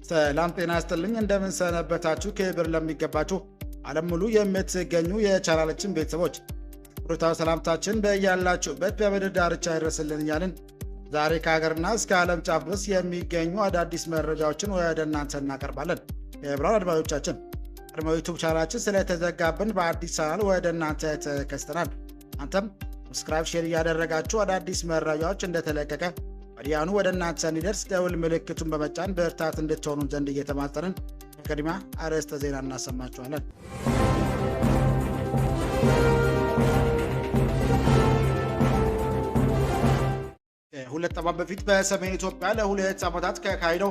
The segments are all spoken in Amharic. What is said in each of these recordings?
ሰላም ጤና ይስጥልኝ እንደምን ሰነበታችሁ። ክብር ለሚገባችሁ ዓለም ሙሉ የምትገኙ የቻናላችን ቤተሰቦች ብሩታው ሰላምታችን በያላችሁበት በምድር ዳርቻ ይድረስልን እያልን ዛሬ ከሀገርና እስከ ዓለም ጫፍ ድረስ የሚገኙ አዳዲስ መረጃዎችን ወደ እናንተ እናቀርባለን። የብራን አድማጮቻችን ቀድሞ ዩቱብ ቻናላችን ስለተዘጋብን በአዲስ ቻናል ወደ እናንተ ተከስተናል። አንተም ሰብስክራይብ፣ ሼር እያደረጋችሁ አዳዲስ መረጃዎች እንደተለቀቀ ወዲያውኑ ወደ እናንተ እንዲደርስ ደውል ምልክቱን በመጫን በርታት እንድትሆኑ ዘንድ እየተማጸንን በቅድሚያ አርዕስተ ዜና እናሰማችኋለን። ከሁለት ዓመት በፊት በሰሜን ኢትዮጵያ ለሁለት ዓመታት ከካሄደው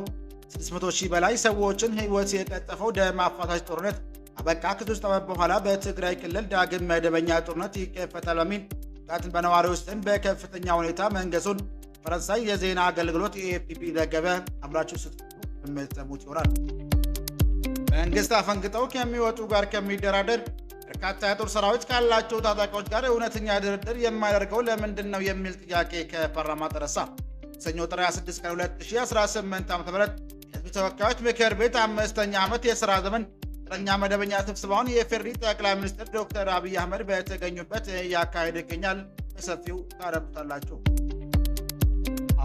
600,000 በላይ ሰዎችን ሕይወት የቀጠፈው ደም አፋሳሽ ጦርነት አበቃ። ከ3 ዓመት በኋላ በትግራይ ክልል ዳግም መደበኛ ጦርነት ይከፈታል በሚል ስጋትን በነዋሪዎች ዘንድ በከፍተኛ ሁኔታ መንገሱን ፈረንሳይ የዜና አገልግሎት ኤኤፍፒ ዘገበ። አብራችሁ ስትሉ የምትሰሙት ይሆናል። መንግስት አፈንግጠው ከሚወጡ ጋር ከሚደራደር በርካታ የጦር ሰራዊት ካላቸው ታጣቂዎች ጋር እውነተኛ ድርድር የማያደርገው ለምንድን ነው የሚል ጥያቄ ከፓርላማ ተነሳ። ሰኞ ጥር 26 ቀን 2018 ዓ.ም የህዝብ ተወካዮች ምክር ቤት 5ኛ ዓመት የሥራ ዘመን ኛ መደበኛ ስብሰባውን የፌዴሪ ጠቅላይ ሚኒስትር ዶክተር አብይ አህመድ በተገኙበት እያካሄደ ይገኛል። በሰፊው ታደምጣላችሁ።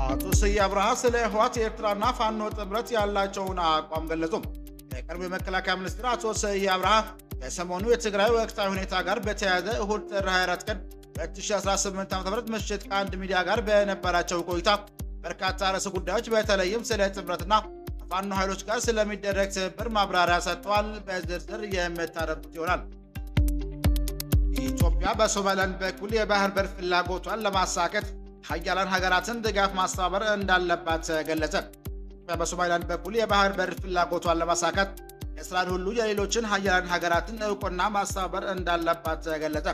አቶ ስዬ አብርሃ ስለ ህወሓት የኤርትራና ፋኖ ጥምረት ያላቸውን አቋም ገለጹ። የቀድሞ የመከላከያ ሚኒስትር አቶ ስዬ አብርሃ ከሰሞኑ የትግራይ ወቅታዊ ሁኔታ ጋር በተያያዘ እሁድ ጥር 24 ቀን 2018 ዓ.ም ምሽት ከአንድ ሚዲያ ጋር በነበራቸው ቆይታ በርካታ ርዕሰ ጉዳዮች በተለይም ስለ ጥምረትና ፋኖ ኃይሎች ጋር ስለሚደረግ ትብብር ማብራሪያ ሰጥተዋል። በዝርዝር የምታደምጡት ይሆናል። ኢትዮጵያ በሶማሊላንድ በኩል የባህር በር ፍላጎቷን ለማሳካት ሀያላን ሀገራትን ድጋፍ ማስተባበር እንዳለባት ገለጸ። በሶማሊላንድ በኩል የባህር በር ፍላጎቷን ለማሳካት የእስራኤል ሁሉ የሌሎችን ሀያላን ሀገራትን እውቅና ማስተባበር እንዳለባት ገለጸ።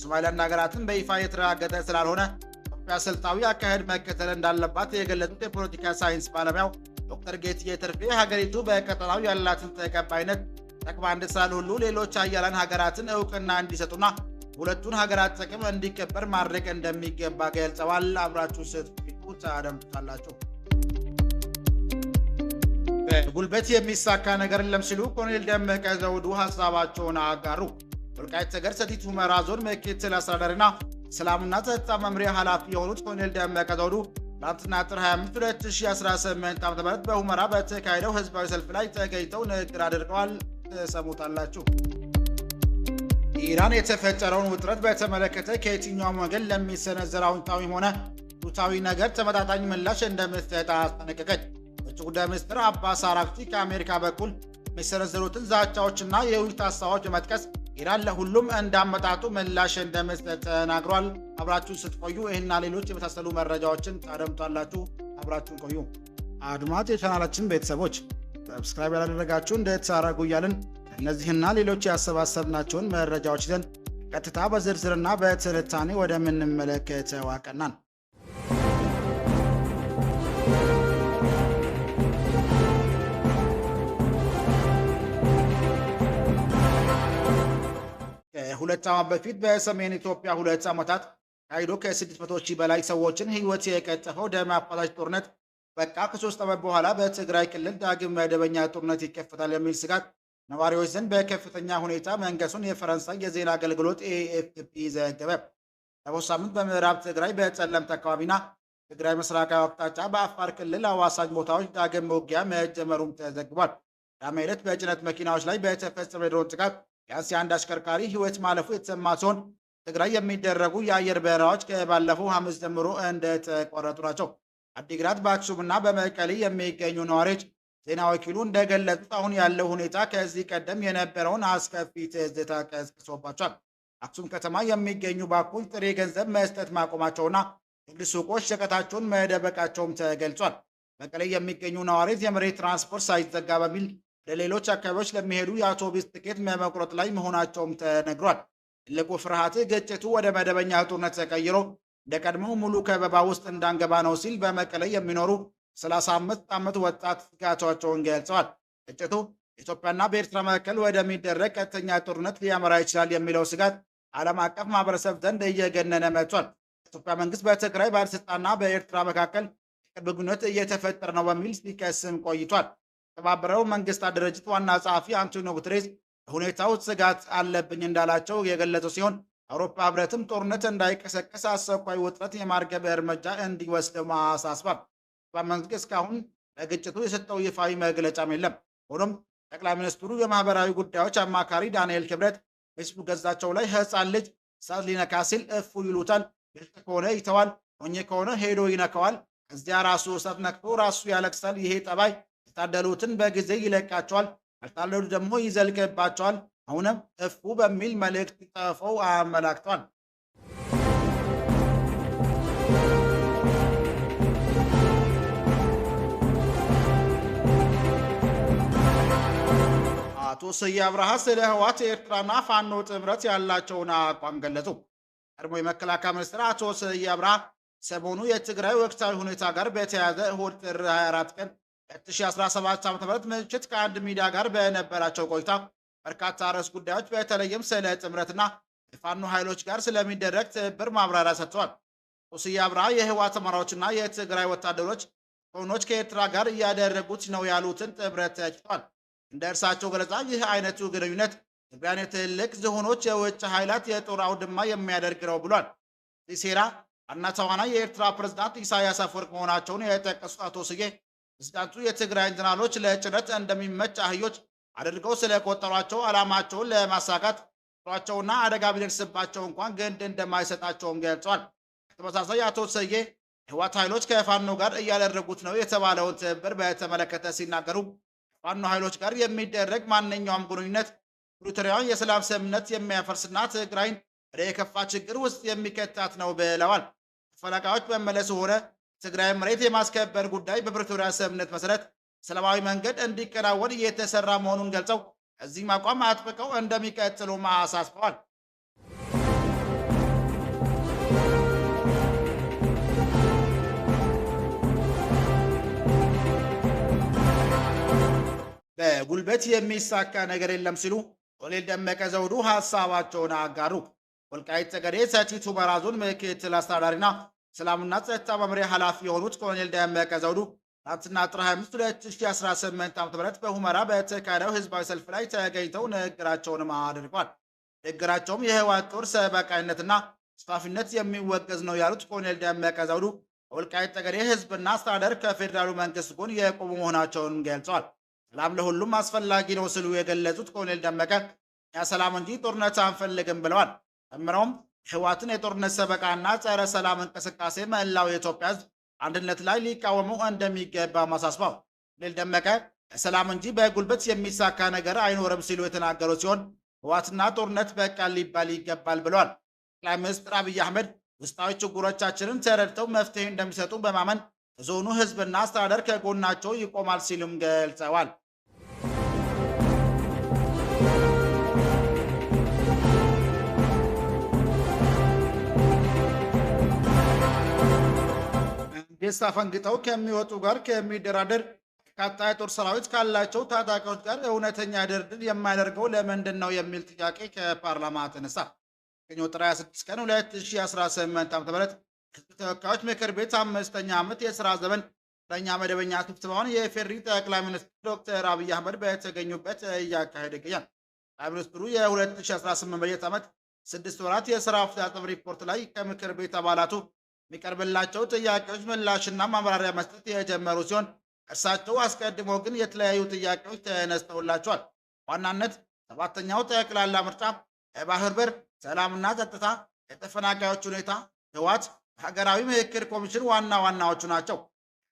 ሶማሊላንድ ሀገራትን በይፋ የተረጋገጠ ስላልሆነ ኢትዮጵያ ስልታዊ አካሄድ መከተል እንዳለባት የገለጹት የፖለቲካ ሳይንስ ባለሙያው ዶክተር ጌትዬ ትርፌ ሀገሪቱ በቀጠናው ያላትን ተቀባይነት ጠቅማ እንድትሰራ ሁሉ ሌሎች ሀያላን ሀገራትን እውቅና እንዲሰጡና ሁለቱን ሀገራት ጥቅም እንዲከበር ማድረግ እንደሚገባ ገልጸዋል። አብራችሁ ስትቆዩ ታደምጡታላችሁ። በጉልበት የሚሳካ ነገር የለም ሲሉ ኮሎኔል ደመቀ ዘውዱ ሀሳባቸውን አጋሩ። ወልቃይት ጠገዴ ሰቲት ሁመራ ዞን ምክትል አስተዳዳሪና ሰላምና ጸጥታ መምሪያ ኃላፊ የሆኑት ኮሎኔል ደመቀ ዘውዱ ትናንትና ጥር 25 2018 ዓ.ም በሁመራ በተካሄደው ህዝባዊ ሰልፍ ላይ ተገኝተው ንግግር አድርገዋል። ተሰሙታላችሁ። ኢራን የተፈጠረውን ውጥረት በተመለከተ ከየትኛውም ወገን ለሚሰነዘር አዎንታዊም ሆነ አሉታዊ ነገር ተመጣጣኝ ምላሽ እንደምትሰጥ አስጠነቀቀች። ውጭ ጉዳይ ሚኒስትር አባስ አራግቺ ከአሜሪካ በኩል የሚሰነዘሩትን ዛቻዎችና የውይይት ሀሳቦች በመጥቀስ ኢራን ለሁሉም እንዳመጣጡ ምላሽ እንደምትሰጥ ተናግሯል። አብራችሁን ስትቆዩ ይህና ሌሎች የመሳሰሉ መረጃዎችን ታደምጣላችሁ። አብራችሁን ቆዩ። አድማጭ የቻናላችን ቤተሰቦች ሰብስክራይብ ያላደረጋችሁ እንድታደርጉ እያልን እነዚህና ሌሎች ያሰባሰብናቸውን መረጃዎች ይዘን ቀጥታ በዝርዝርና በትንታኔ ወደምንመለከተው አቀናን። ከሁለት ዓመት በፊት በሰሜን ኢትዮጵያ 2 ዓመታት ካሄዶ ከ600,000 በላይ ሰዎችን ሕይወት የቀጠፈው ደም አፋሳሽ ጦርነት በቃ። ከ3 ዓመት በኋላ በትግራይ ክልል ዳግም መደበኛ ጦርነት ይከፈታል የሚል ስጋት ነዋሪዎች ዘንድ በከፍተኛ ሁኔታ መንገሱን የፈረንሳይ የዜና አገልግሎት ኤኤፍፒ ዘገበ። ባለፈው ሳምንት በምዕራብ ትግራይ በጸለምት አካባቢና ትግራይ ምስራቃዊ አቅጣጫ በአፋር ክልል አዋሳኝ ቦታዎች ዳግም ውጊያ መጀመሩም ተዘግቧል። ቅዳሜ ዕለት በጭነት መኪናዎች ላይ በተፈጸመ የድሮን ጥቃት ቢያንስ የአንድ አሽከርካሪ ሕይወት ማለፉ የተሰማ ሲሆን ትግራይ የሚደረጉ የአየር በረራዎች ከባለፈው ሐሙስ ጀምሮ እንደተቋረጡ ናቸው። አዲግራት፣ በአክሱምና በመቀሌ የሚገኙ ነዋሪዎች ዜና ወኪሉ እንደገለጹት አሁን ያለው ሁኔታ ከዚህ ቀደም የነበረውን አስከፊ ትዝታ ቀስቅሶባቸዋል። አክሱም ከተማ የሚገኙ ባንኮች ጥሬ ገንዘብ መስጠት ማቆማቸውና ንግድ ሱቆች ሸቀጣቸውን መደበቃቸውም ተገልጿል። መቀሌ የሚገኙ ነዋሪዎች የመሬት ትራንስፖርት ሳይዘጋ በሚል ለሌሎች አካባቢዎች ለሚሄዱ የአውቶቡስ ትኬት መቁረጥ ላይ መሆናቸውም ተነግሯል። ትልቁ ፍርሃት ግጭቱ ወደ መደበኛ ጦርነት ተቀይሮ እንደ ቀድሞው ሙሉ ከበባ ውስጥ እንዳንገባ ነው ሲል በመቀሌ የሚኖሩ 35 ዓመት ወጣት ስጋታቸውን ገልጸዋል። ግጭቱ በኢትዮጵያና በኤርትራ መካከል ወደሚደረግ ቀጥተኛ ጦርነት ሊያመራ ይችላል የሚለው ስጋት ዓለም አቀፍ ማህበረሰብ ዘንድ እየገነነ መጥቷል። የኢትዮጵያ መንግስት በትግራይ ባለስልጣንና በኤርትራ መካከል ቅርብ ግንኙነት እየተፈጠረ ነው በሚል ሲከስም ቆይቷል። የተባበረው መንግስታት ድርጅት ዋና ጸሐፊ አንቶኒዮ ጉተሬስ ሁኔታው ስጋት አለብኝ እንዳላቸው የገለጹ ሲሆን አውሮፓ ህብረትም ጦርነት እንዳይቀሰቀስ አስቸኳይ ውጥረት የማርገብ እርምጃ እንዲወስድ አሳስቧል። መንግስት እስካሁን ለግጭቱ የሰጠው ይፋዊ መግለጫም የለም። ሆኖም ጠቅላይ ሚኒስትሩ የማህበራዊ ጉዳዮች አማካሪ ዳንኤል ክብረት ፌስቡክ ገጻቸው ላይ ህፃን ልጅ እሳት ሊነካ ሲል እፉ ይሉታል፣ ግልጽ ከሆነ ይተዋል፣ ሞኝ ከሆነ ሄዶ ይነካዋል፣ ከዚያ ራሱ እሳት ነክቶ ራሱ ያለቅሳል። ይሄ ጠባይ የታደሉትን በጊዜ ይለቃቸዋል፣ ያልታደሉት ደግሞ ይዘልቅባቸዋል። አሁንም እፉ በሚል መልእክት ጽፈው አመላክተዋል። አቶ ስዬ አብርሃ ስለ ህወሓት ኤርትራና ፋኖ ጥምረት ያላቸውን አቋም ገለጹ። ቀድሞ የመከላከያ ሚኒስትር አቶ ስዬ አብርሃ ሰሞኑ የትግራይ ወቅታዊ ሁኔታ ጋር በተያያዘ እሁድ ጥር 24 ቀን 2017 ዓ.ም ምሽት ከአንድ ሚዲያ ጋር በነበራቸው ቆይታ በርካታ ርዕሰ ጉዳዮች በተለይም ስለ ጥምረትና የፋኖ ኃይሎች ጋር ስለሚደረግ ትብብር ማብራሪያ ሰጥተዋል። አቶ ስዬ አብርሃ የህወሓት አመራሮችና የትግራይ ወታደሮች ሆኖች ከኤርትራ ጋር እያደረጉት ነው ያሉትን ጥምረት ተችቷል። እንደ እርሳቸው ገለጻ ይህ አይነቱ ግንኙነት ትግራይን የትልቅ ዝሆኖች የውጭ ኃይላት የጦር አውድማ የሚያደርግ ነው ብሏል። ይህ ሴራ ዋና ተዋናይ የኤርትራ ፕሬዝዳንት ኢሳያስ አፈወርቅ መሆናቸውን የጠቀሱት አቶ ስዬ ፕሬዝዳንቱ የትግራይ ጀነራሎች ለጭነት እንደሚመች አህዮች አድርገው ስለቆጠሯቸው ዓላማቸውን ለማሳካት ሯቸውና አደጋ ቢደርስባቸው እንኳን ግድ እንደማይሰጣቸውም ገልጸዋል። በተመሳሳይ አቶ ስዬ የህወሓት ኃይሎች ከፋኖ ጋር እያደረጉት ነው የተባለውን ትብብር በተመለከተ ሲናገሩ ፋኖ ኃይሎች ጋር የሚደረግ ማንኛውም ግንኙነት ፕሪቶሪያውን የሰላም ስምምነት የሚያፈርስና ትግራይን ወደ የከፋ ችግር ውስጥ የሚከታት ነው ብለዋል። ተፈናቃዮች መመለሱ ሆነ ትግራይ መሬት የማስከበር ጉዳይ በፕሪቶሪያ ስምምነት መሰረት ሰላማዊ መንገድ እንዲከናወን እየተሰራ መሆኑን ገልጸው እዚህም አቋም አጥብቀው እንደሚቀጥሉ አሳስበዋል። በጉልበት የሚሳካ ነገር የለም ሲሉ ኮሎኔል ደመቀ ዘውዱ ሀሳባቸውን አጋሩ። ወልቃይት ጠገዴ ሰቲት ሁመራ ዞን ምክትል አስተዳዳሪና ሰላምና ጸጥታ መምሪያ ኃላፊ የሆኑት ኮሎኔል ደመቀ ዘውዱ ትናንትና ጥር 25 2018 ዓ.ም በሁመራ በተካሄደው ህዝባዊ ሰልፍ ላይ ተገኝተው ንግግራቸውንም አድርጓል። ንግግራቸውም የህወሓት ጦር ሰበቃይነትና ተስፋፊነት የሚወገዝ ነው ያሉት ኮሎኔል ደመቀ ዘውዱ ወልቃይት ጠገዴ ህዝብና አስተዳደር ከፌዴራሉ መንግስት ጎን የቆሙ መሆናቸውን ገልጸዋል። ሰላም ለሁሉም አስፈላጊ ነው ሲሉ የገለጹት ኮሎኔል ደመቀ እኛ ሰላም እንጂ ጦርነት አንፈልግም ብለዋል። ጨምረውም የህወሓትን የጦርነት ሰበቃና ጸረ ሰላም እንቅስቃሴ መላው የኢትዮጵያ ህዝብ አንድነት ላይ ሊቃወሙ እንደሚገባ አሳስበዋል። ኮሎኔል ደመቀ ሰላም እንጂ በጉልበት የሚሳካ ነገር አይኖርም ሲሉ የተናገሩ ሲሆን ህወሓትና ጦርነት በቃ ሊባል ይገባል ብለዋል። ጠቅላይ ሚኒስትር አብይ አህመድ ውስጣዊ ችግሮቻችንን ተረድተው መፍትሄ እንደሚሰጡ በማመን የዞኑ ህዝብና አስተዳደር ከጎናቸው ይቆማል ሲሉም ገልጸዋል። መንግስት አፈንግጠው ከሚወጡ ጋር ከሚደራደር በርካታ የጦር ሰራዊት ካላቸው ታጣቂዎች ጋር እውነተኛ ድርድር የማያደርገው ለምንድን ነው የሚል ጥያቄ ከፓርላማ ተነሳ። ጥር 26 ቀን 2018 ዓ.ም ህዝብ ተወካዮች ምክር ቤት 5ኛ ዓመት የሥራ ዘመን ለኛ መደበኛ ስብሰባውን የፌዴሪ ጠቅላይ ሚኒስትር ዶክተር አብይ አህመድ በተገኙበት እያካሄደ ይገኛል። ጠቅላይ ሚኒስትሩ የ2018 በጀት ዓመት 6 ወራት የሥራ አፈጻጸም ሪፖርት ላይ ከምክር ቤት አባላቱ የሚቀርብላቸው ጥያቄዎች ምላሽና ማብራሪያ መስጠት የጀመሩ ሲሆን እርሳቸው አስቀድሞ ግን የተለያዩ ጥያቄዎች ተነስተውላቸዋል። ዋናነት 7ኛው ጠቅላላ ምርጫ፣ የባህር በር፣ ሰላምና ጸጥታ፣ የተፈናቃዮች ሁኔታ፣ ህወሓት፣ ሀገራዊ ምክክር ኮሚሽን ዋና ዋናዎቹ ናቸው።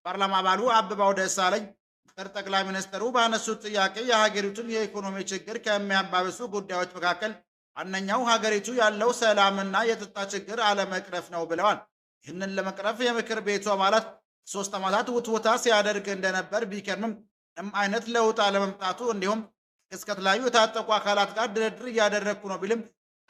ፓርላማ አባሉ አበባው ደሳለኝ ምክትል ጠቅላይ ሚኒስትሩ ባነሱት ጥያቄ የሀገሪቱን የኢኮኖሚ ችግር ከሚያባብሱ ጉዳዮች መካከል ዋነኛው ሀገሪቱ ያለው ሰላምና የጸጥታ ችግር አለመቅረፍ ነው ብለዋል። ይህንን ለመቅረፍ የምክር ቤቱ አባላት 3 ዓመታት ውትወታ ሲያደርግ እንደነበር ቢከርምም ምንም አይነት ለውጥ አለመምጣቱ እንዲሁም ከተለያዩ የታጠቁ አካላት ጋር ድርድር እያደረግኩ ነው ቢልም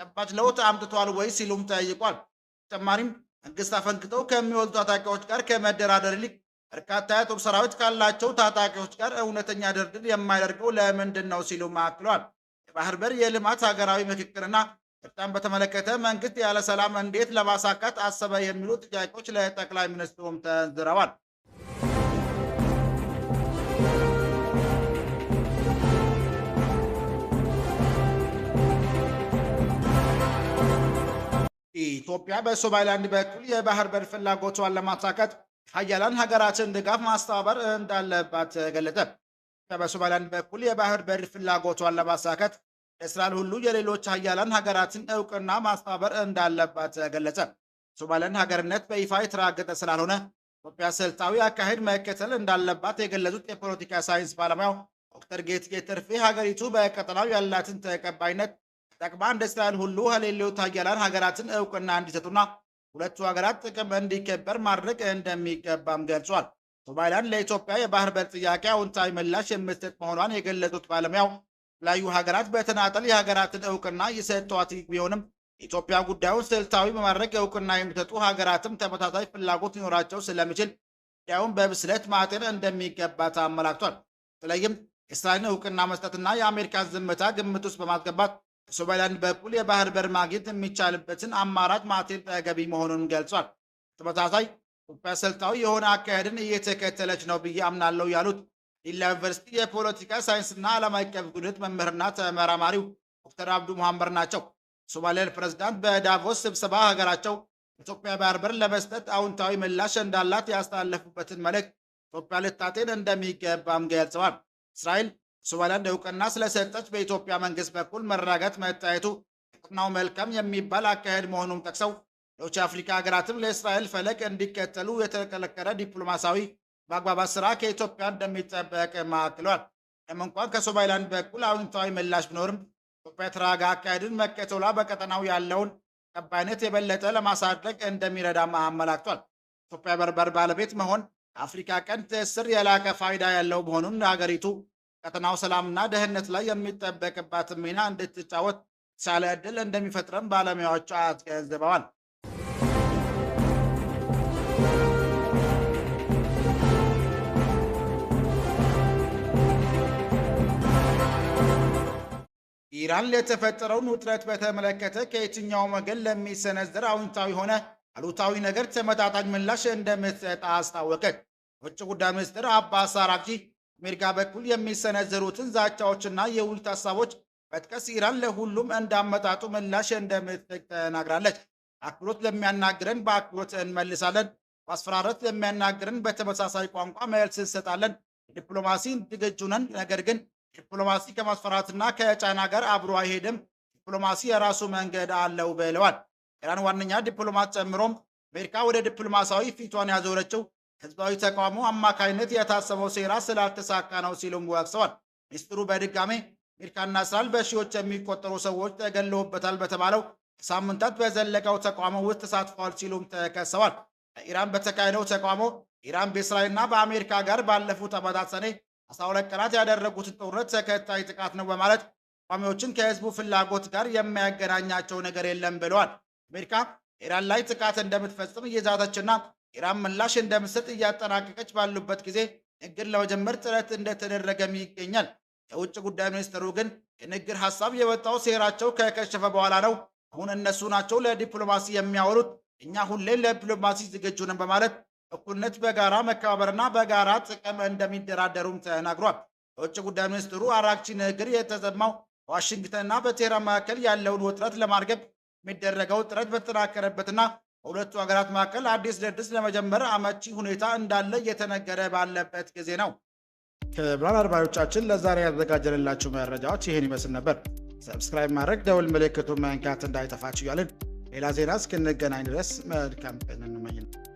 ተጨባጭ ለውጥ አምጥቷል ወይ ሲሉም ጠይቋል። በተጨማሪም መንግስት አፈንግጠው ከሚወጡ ታጣቂዎች ጋር ከመደራደር ይልቅ በርካታ የጦር ሰራዊት ካላቸው ታጣቂዎች ጋር እውነተኛ ድርድር የማያደርገው ለምንድን ነው ሲሉም አክለዋል። የባህር በር፣ የልማት፣ ሀገራዊ ምክክርና እርዳን በተመለከተ መንግስት ያለ ሰላም እንዴት ለማሳካት አሰበ የሚሉ ጥያቄዎች ለጠቅላይ ሚኒስትሩም ተንዝረዋል። ኢትዮጵያ በሶማሊላንድ በኩል የባህር በር ፍላጎቷን ለማሳካት ሀያላን ሀገራትን ድጋፍ ማስተባበር እንዳለባት ገለጸ። በሶማሊላንድ በኩል የባህር በር ፍላጎቷን ለማሳካት እስራኤል ሁሉ የሌሎች ሀያላን ሀገራትን እውቅና ማስተባበር እንዳለባት ገለጸ። ሶማሊላንድ ሀገርነት በይፋ የተረጋገጠ ስላልሆነ ኢትዮጵያ ስልታዊ አካሄድ መከተል እንዳለባት የገለጹት የፖለቲካ ሳይንስ ባለሙያው ዶክተር ጌትጌ ተርፌ ሀገሪቱ በቀጠናው ያላትን ተቀባይነት ጠቅማ እንደ እስራኤል ሁሉ ሌሎች ሀያላን ሀገራትን እውቅና እንዲሰጡና ሁለቱ ሀገራት ጥቅም እንዲከበር ማድረግ እንደሚገባም ገልጿል። ሶማሊላንድ ለኢትዮጵያ የባህር በር ጥያቄ አዎንታዊ ምላሽ የምትሰጥ መሆኗን የገለጹት ባለሙያው የተለያዩ ሀገራት በተናጠል የሀገራትን እውቅና የሰጧት ቢሆንም ኢትዮጵያ ጉዳዩን ስልታዊ በማድረግ እውቅና የሚሰጡ ሀገራትም ተመሳሳይ ፍላጎት ሊኖራቸው ስለሚችል ጉዳዩን በብስለት ማጤን እንደሚገባ አመላክቷል። በተለይም እስራኤልን እውቅና መስጠትና የአሜሪካን ዝምታ ግምት ውስጥ በማስገባት በሶማሊላንድ በኩል የባህር በር ማግኘት የሚቻልበትን አማራጭ ማጤን ተገቢ መሆኑን ገልጿል። ተመሳሳይ ኢትዮጵያ ስልታዊ የሆነ አካሄድን እየተከተለች ነው ብዬ አምናለሁ ያሉት ዲላ ዩኒቨርሲቲ የፖለቲካ ሳይንስና ዓለም አቀፍ ግንኙነት መምህርና ተመራማሪው ዶክተር አብዱ መሐመድ ናቸው። ሶማሊላንድ ፕሬዝዳንት በዳቮስ ስብሰባ ሀገራቸው ኢትዮጵያ ባህር በር ለመስጠት አዎንታዊ ምላሽ እንዳላት ያስተላለፉበትን መልእክት ኢትዮጵያ ልታጤን እንደሚገባም ገልጸዋል። እስራኤል ሶማሊላንድ እውቅና ስለሰጠች በኢትዮጵያ መንግስት በኩል መረጋጋት መታየቱ ቀጠናው መልካም የሚባል አካሄድ መሆኑን ጠቅሰው ሌሎች የአፍሪካ ሀገራትም ለእስራኤል ፈለግ እንዲከተሉ የተከለከለ ዲፕሎማሲያዊ ማግባባት ስራ ከኢትዮጵያ እንደሚጠበቅ አክለዋል። እንኳን ከሶማሊላንድ በኩል አዎንታዊ ምላሽ ቢኖርም ኢትዮጵያ የተረጋጋ አካሄድን መከተሏ በቀጠናው ያለውን ተቀባይነት የበለጠ ለማሳደግ እንደሚረዳም አመላክቷል። ኢትዮጵያ በርበር ባለቤት መሆን የአፍሪካ ቀንድ ትስስር የላቀ ፋይዳ ያለው መሆኑን ሀገሪቱ ቀጠናው ሰላምና ደህንነት ላይ የሚጠበቅባትን ሚና እንድትጫወት የተሻለ ዕድል እንደሚፈጥርም ባለሙያዎቹ አስገንዝበዋል። ኢራን ለተፈጠረውን ውጥረት በተመለከተ ከየትኛውም ወገን ለሚሰነዘር አዎንታዊ ሆነ አሉታዊ ነገር ተመጣጣኝ ምላሽ እንደምትሰጥ አስታወቀች። ውጭ ጉዳይ ሚኒስትር አባስ አራግቺ አሜሪካ በኩል የሚሰነዘሩትን ዛቻዎችና የውይይት ሀሳቦች በጥቀስ ኢራን ለሁሉም እንዳመጣጡ ምላሽ እንደምትሰጥ ተናግራለች። አክብሮት ለሚያናግረን በአክብሮት እንመልሳለን፣ ማስፈራረት ለሚያናግረን በተመሳሳይ ቋንቋ መልስ እንሰጣለን። ዲፕሎማሲ ዝግጁ ነን፣ ነገር ግን ዲፕሎማሲ ከማስፈራራትና ከጫና ጋር አብሮ አይሄድም። ዲፕሎማሲ የራሱ መንገድ አለው ብለዋል። ኢራን ዋነኛ ዲፕሎማት ጨምሮም አሜሪካ ወደ ዲፕሎማሲያዊ ፊቷን ያዞረችው ህዝባዊ ተቃውሞ አማካይነት የታሰበው ሴራ ስላልተሳካ ነው ሲሉም ወቅሰዋል። ሚኒስትሩ በድጋሜ አሜሪካና እስራኤል በሺዎች የሚቆጠሩ ሰዎች ተገለውበታል በተባለው ሳምንታት በዘለቀው ተቃውሞ ውስጥ ተሳትፈዋል ሲሉም ተከሰዋል። ኢራን በተካሄደው ተቃውሞ ኢራን በእስራኤልና በአሜሪካ ጋር ባለፉት ዓመታት ሰኔ 12 ቀናት ያደረጉትን ጦርነት ተከታይ ጥቃት ነው በማለት ተቃዋሚዎችን ከህዝቡ ፍላጎት ጋር የሚያገናኛቸው ነገር የለም ብለዋል። አሜሪካ ኢራን ላይ ጥቃት እንደምትፈጽም እየዛተችና ኢራን ምላሽ እንደምትሰጥ እያጠናቀቀች ባሉበት ጊዜ ንግግር ለመጀመር ጥረት እንደተደረገም ይገኛል። የውጭ ጉዳይ ሚኒስትሩ ግን የንግግር ሀሳብ የወጣው ሴራቸው ከከሸፈ በኋላ ነው። አሁን እነሱ ናቸው ለዲፕሎማሲ የሚያወሩት፣ እኛ ሁሌም ለዲፕሎማሲ ዝግጁ ነን በማለት እኩልነት፣ በጋራ መከባበርና በጋራ ጥቅም እንደሚደራደሩም ተናግሯል። የውጭ ጉዳይ ሚኒስትሩ አራግቺ ንግግር የተሰማው በዋሽንግተንና በቴህራን መካከል ያለውን ውጥረት ለማርገብ የሚደረገው ጥረት በተጠናከረበትና በሁለቱ ሀገራት መካከል አዲስ ድርድር ለመጀመር አመቺ ሁኔታ እንዳለ እየተነገረ ባለበት ጊዜ ነው። ክቡራን አድማጮቻችን ለዛሬ ያዘጋጀንላችሁ መረጃዎች ይህን ይመስል ነበር። ሰብስክራይብ ማድረግ፣ ደውል ምልክቱን መንካት እንዳይጠፋችሁ እያልን ሌላ ዜና እስክንገናኝ ድረስ መልካም ቀን እንመኛለን።